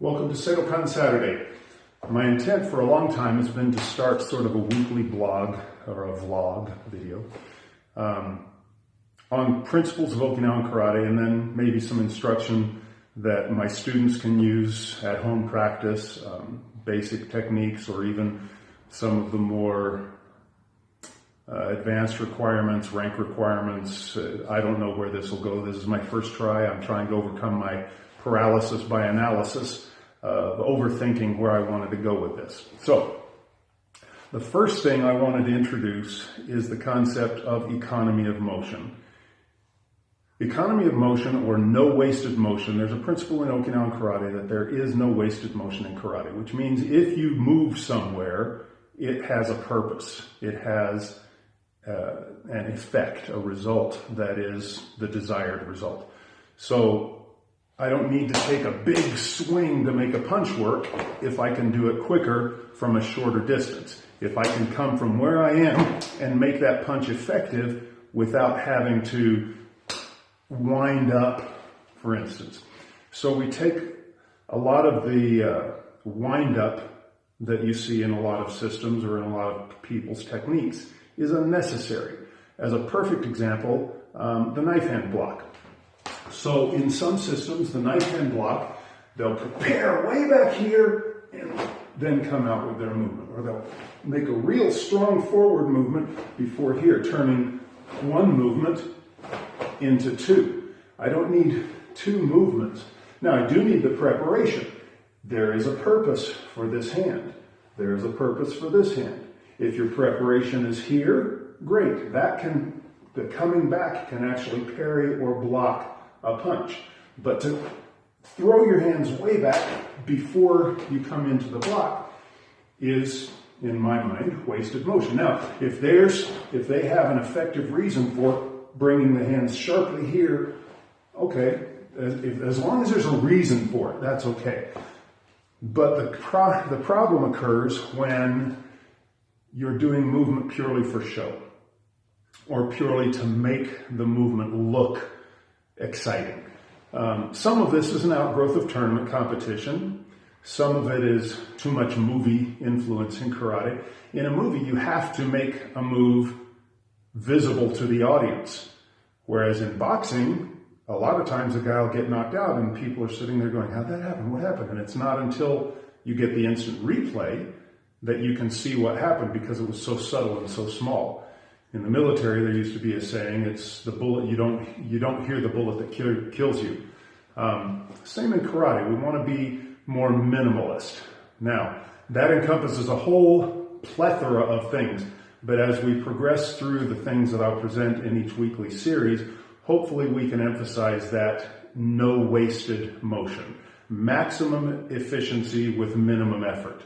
Welcome to Seidokan Saturday. My intent for a long time has been to start sort of a weekly blog or a vlog video on principles of Okinawan karate, and then maybe some instruction that my students can use at home practice, basic techniques, or even some of the more advanced requirements, rank requirements. I don't know where this will go. This is my first try. I'm trying to overcome my paralysis by analysis of overthinking where I wanted to go with this. So, the first thing I wanted to introduce is the concept of economy of motion. Economy of motion, or no wasted motion. There's a principle in Okinawan karate that there is no wasted motion in karate, which means if you move somewhere, it has a purpose. It has an effect, a result that is the desired result. So I don't need to take a big swing to make a punch work if I can do it quicker from a shorter distance. If I can come from where I am and make that punch effective without having to wind up, for instance. So we take a lot of the wind up that you see in a lot of systems or in a lot of people's techniques is unnecessary. As a perfect example, the knife hand block. So in some systems, the knife hand block, they'll prepare way back here and then come out with their movement. Or they'll make a real strong forward movement before here, turning one movement into two. I don't need two movements. Now I do need the preparation. There is a purpose for this hand. There is a purpose for this hand. If your preparation is here, great. The coming back can actually parry or block a punch. But to throw your hands way back before you come into the block is, in my mind, wasted motion. Now, if they have an effective reason for bringing the hands sharply here, okay, as long as there's a reason for it, that's okay. But the problem occurs when you're doing movement purely for show, or purely to make the movement look exciting. Some of this is an outgrowth of tournament competition. Some of it is too much movie influence in karate. In a movie, you have to make a move visible to the audience. Whereas in boxing, a lot of times a guy will get knocked out and people are sitting there going, how'd that happen? What happened? And it's not until you get the instant replay that you can see what happened because it was so subtle and so small. In the military, there used to be a saying, it's the bullet, you don't hear the bullet that kills you. Same in karate. We want to be more minimalist. Now, that encompasses a whole plethora of things, but as we progress through the things that I'll present in each weekly series, hopefully we can emphasize that no wasted motion. Maximum efficiency with minimum effort.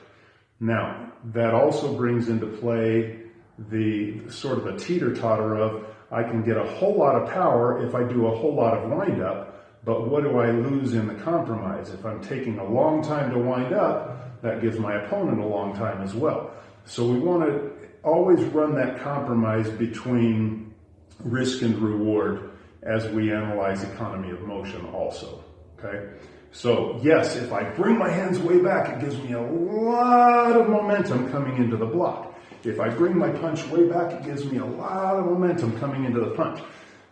Now, that also brings into play the sort of a teeter-totter of I can get a whole lot of power if I do a whole lot of wind-up, but what do I lose in the compromise? If I'm taking a long time to wind up, that gives my opponent a long time as well. So we want to always run that compromise between risk and reward as we analyze economy of motion also, okay? So yes, if I bring my hands way back, it gives me a lot of momentum coming into the block. If I bring my punch way back, it gives me a lot of momentum coming into the punch.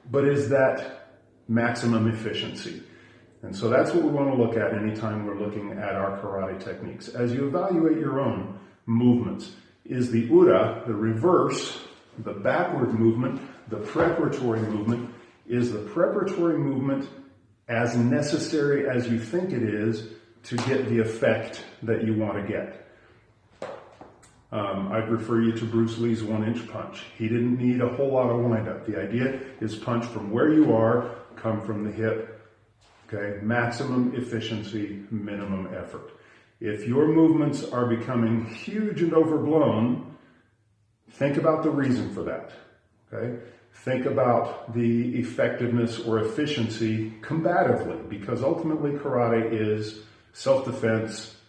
But is that maximum efficiency? And so that's what we want to look at anytime we're looking at our karate techniques. As you evaluate your own movements, is the ura, the reverse, the backward movement, the preparatory movement, is the preparatory movement as necessary as you think it is to get the effect that you want to get? I'd refer you to Bruce Lee's 1-inch punch. He didn't need a whole lot of wind-up. The idea is punch from where you are, come from the hip. Okay, maximum efficiency, minimum effort. If your movements are becoming huge and overblown, think about the reason for that. Okay, think about the effectiveness or efficiency combatively, because ultimately karate is self-defense /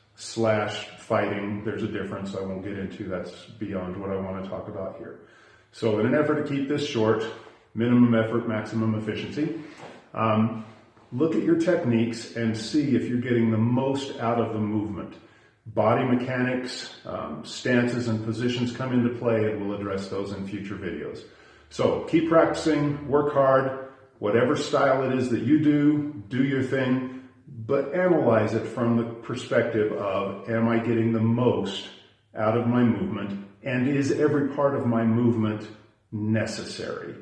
fighting. There's a difference I won't get into. That's beyond what I want to talk about here. So in an effort to keep this short, minimum effort, maximum efficiency, look at your techniques and see if you're getting the most out of the movement. Body mechanics, stances and positions come into play, and we'll address those in future videos. So keep practicing, work hard, whatever style it is that you do your thing, but analyze it from the perspective of, am I getting the most out of my movement, and is every part of my movement necessary?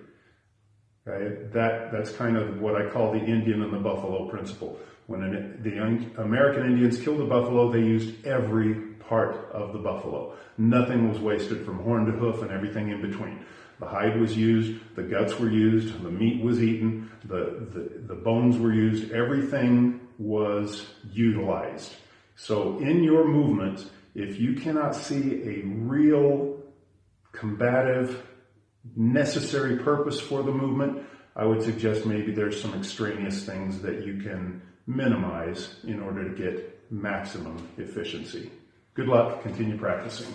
Okay? That's kind of what I call the Indian and the buffalo principle. When the American Indians killed a buffalo, they used every part of the buffalo. Nothing was wasted from horn to hoof and everything in between. The hide was used, the guts were used, the meat was eaten, the bones were used, everything was utilized. So in your movement, if you cannot see a real combative, necessary purpose for the movement, I would suggest maybe there's some extraneous things that you can minimize in order to get maximum efficiency. Good luck, continue practicing.